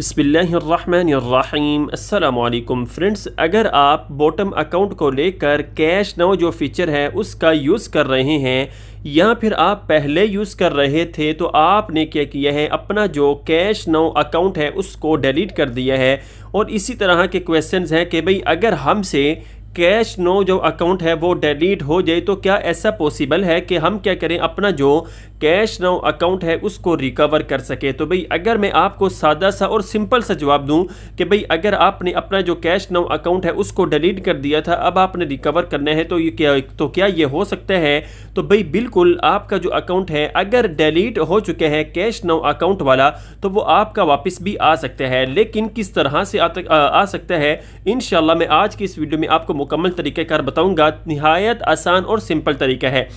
बिस्मिल्लाहिर्रहमानिर्रहीम अस्सलामुअलैकुम फ्रेंड्स, अगर आप बॉटम अकाउंट को लेकर कैश नाउ जो फीचर है उसका यूज़ कर रहे हैं या फिर आप पहले यूज़ कर रहे थे तो आपने क्या किया है, अपना जो कैश नाउ अकाउंट है उसको डिलीट कर दिया है। और इसी तरह के क्वेश्चंस हैं कि भाई अगर हमसे कैश नाउ जो अकाउंट है वो डिलीट हो जाए तो क्या ऐसा पॉसिबल है कि हम क्या करें, अपना जो कैश नाउ अकाउंट है उसको रिकवर कर सके। तो भाई अगर मैं आपको सादा सा और सिंपल सा जवाब दूं कि भाई अगर आपने अपना जो कैश नाउ अकाउंट है उसको डिलीट कर दिया था, अब आपने रिकवर करना है तो क्या ये हो सकता है? तो भाई बिल्कुल, आपका जो अकाउंट है अगर डिलीट हो चुके हैं कैश नाउ अकाउंट वाला तो वो आपका वापस भी आ सकता है। लेकिन किस तरह से आ सकता है, इंशाल्लाह मैं आज की इस वीडियो में आपको मुकम्मल तरीक़ेकार बताऊंगा। निहायत आसान और सिंपल तरीका है।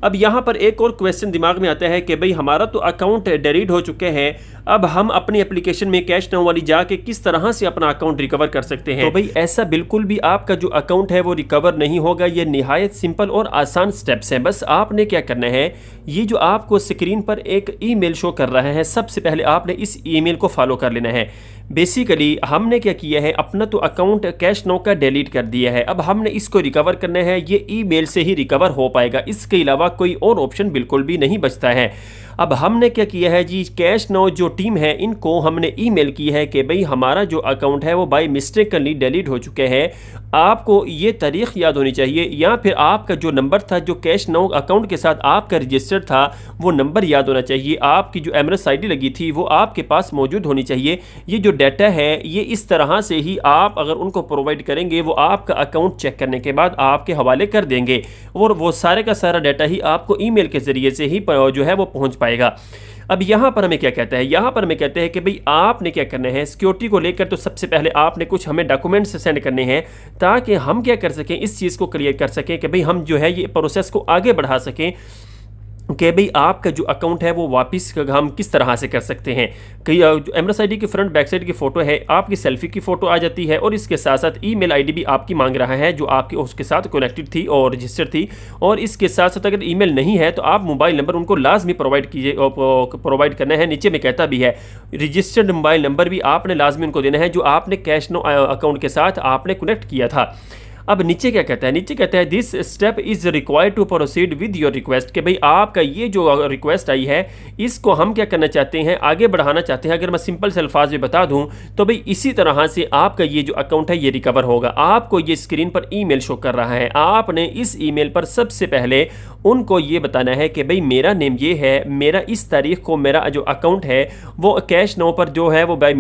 अब यहाँ पर एक और क्वेश्चन दिमाग में आता है कि भाई हमारा तो अकाउंट डिलीट हो चुके हैं, अब हम अपनी एप्लीकेशन में कैश नाउ वाली जाके किस तरह से अपना अकाउंट रिकवर कर सकते हैं? तो भाई ऐसा बिल्कुल भी आपका जो अकाउंट है वो रिकवर नहीं होगा। ये निहायत सिंपल और आसान स्टेप्स हैं। बस आपने क्या करना है, ये जो आपको स्क्रीन पर एक ईमेल शो कर रहा है, सबसे पहले आपने इस ईमेल को फॉलो कर लेना है। बेसिकली हमने क्या किया है, अपना तो अकाउंट कैश नाउ का डिलीट कर दिया है, अब हमने इसको रिकवर करना है। ये ईमेल से ही रिकवर हो पाएगा, इसके अलावा कोई और ऑप्शन बिल्कुल भी नहीं बचता है। अब हमने क्या किया है जी, कैश नाउ जो टीम है इनको हमने ईमेल की है कि भाई हमारा जो अकाउंट है वो बाय मिस्टेकली डिलीट हो चुके हैं। आपको ये तारीख याद होनी चाहिए या फिर आपका जो नंबर था जो कैश नाउ अकाउंट के साथ आपका रजिस्टर्ड था वो नंबर याद होना चाहिए। आपकी जो एमरस आईडी लगी थी वो आपके पास मौजूद होनी चाहिए। ये जो डाटा है ये इस तरह से ही आप अगर उनको प्रोवाइड करेंगे वो आपका अकाउंट चेक करने के बाद आपके हवाले कर देंगे और वो सारे का सारा डाटा ही आपको ईमेल के ज़रिए से ही जो है वो पहुँच पाएगा। अब यहाँ पर हमें क्या कहता है, यहाँ पर हमें कहते हैं कि भाई आपने क्या करना है सिक्योरिटी को लेकर, तो सबसे पहले आपने कुछ हमें डॉक्यूमेंट्स सेंड करने हैं ताकि हम क्या कर सकें, इस चीज़ को क्लियर कर सकें कि भाई हम जो है ये प्रोसेस को आगे बढ़ा सकें कि भाई आपका जो अकाउंट है वो वापस हम किस तरह से कर सकते हैं। कई एमरस आईडी की फ्रंट बैक साइड की फ़ोटो है, आपकी सेल्फी की फ़ोटो आ जाती है और इसके साथ साथ ईमेल आईडी भी आपकी मांग रहा है जो आपके उसके साथ कनेक्टेड थी और रजिस्टर थी। और इसके साथ साथ अगर ईमेल नहीं है तो आप मोबाइल नंबर उनको लाजमी प्रोवाइड कीजिए, प्रोवाइड करना है। नीचे में कहता भी है रजिस्टर्ड मोबाइल नंबर भी आपने लाजमी उनको देना है जो आपने कैश नाउ अकाउंट के साथ आपने कनेक्ट किया था। अब नीचे क्या कहता है, नीचे कहता है this step is required to proceed with your request, कि भाई आपका ये जो रिक्वेस्ट आई है इसको हम क्या करना चाहते हैं, आगे बढ़ाना चाहते हैं। अगर मैं सिंपल से अल्फाज में बता दूं तो भाई इसी तरह से आपका ये जो अकाउंट है ये रिकवर होगा। आपको ये स्क्रीन पर ईमेल शो कर रहा है, आपने इस ईमेल पर सबसे पहले उनको ये बताना है कि भाई मेरा नेम ये है, मेरा इस तारीख को मेरा जो अकाउंट है वो कैश नाउ पर जो है वो बाय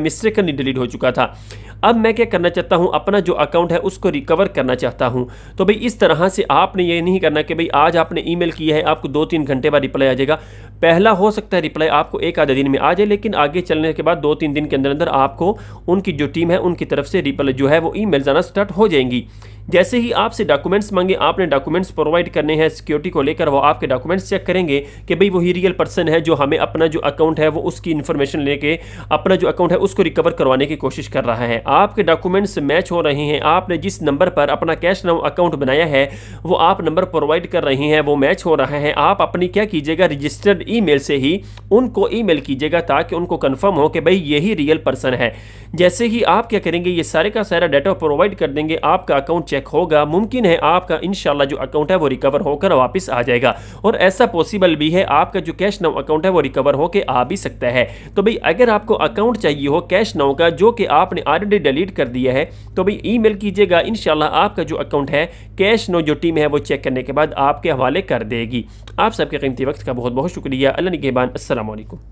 मिस्टेक डिलीट हो चुका था। अब मैं क्या करना चाहता हूं, अपना जो अकाउंट है उसको रिकवर करना चाहता हूं। तो भाई इस तरह से आपने ये नहीं करना कि भाई आज आपने ईमेल किया है आपको 2-3 घंटे बाद रिप्लाई आ जाएगा। पहला हो सकता है रिप्लाई आपको एक आधे दिन में आ जाए, लेकिन आगे चलने के बाद 2-3 दिन के अंदर अंदर आपको उनकी जो टीम है उनकी तरफ से रिप्लाई जो है वो ईमेल आना स्टार्ट हो जाएंगी। जैसे ही आपसे डॉक्यूमेंट्स मांगे, आपने डॉक्यूमेंट्स प्रोवाइड करने हैं सिक्योरिटी को लेकर, वो आपके डॉक्यूमेंट्स चेक करेंगे कि भाई वही रियल पर्सन है जो हमें अपना जो अकाउंट है वो उसकी इन्फॉर्मेशन लेके अपना जो अकाउंट है उसको रिकवर करवाने की कोशिश कर रहा है। आपके डॉक्यूमेंट्स मैच हो रहे हैं, आपने जिस नंबर पर अपना कैश नाउ अकाउंट बनाया है वो आप नंबर प्रोवाइड कर रहे हैं वो मैच हो रहा है। आप अपनी क्या कीजिएगा, रजिस्टर्ड ईमेल से ही उनको ईमेल कीजिएगा ताकि उनको कंफर्म हो कि भाई यही रियल पर्सन है। जैसे ही आप क्या करेंगे, ये सारे का सारा डाटा प्रोवाइड कर देंगे, आपका अकाउंट चेक होगा, मुमकिन है आपका इंशाल्लाह जो अकाउंट है वो रिकवर होकर वापस आ जाएगा। और ऐसा पॉसिबल भी है आपका जो कैश नाउ अकाउंट है वो रिकवर होकर आ भी सकता है। तो भाई अगर आपको अकाउंट चाहिए हो कैश नाउ का जो कि आपने ऑलरेडी डिलीट कर दिया है तो भाई ईमेल कीजिएगा, इंशाल्लाह आपका जो अकाउंट है कैश नाउ जो टीम है वो चेक करने के बाद आपके हवाले कर देगी। आप सबके कीमती वक्त का बहुत बहुत शुक्रिया। अल्लाह निगहबान। अस्सलाम वालेकुम।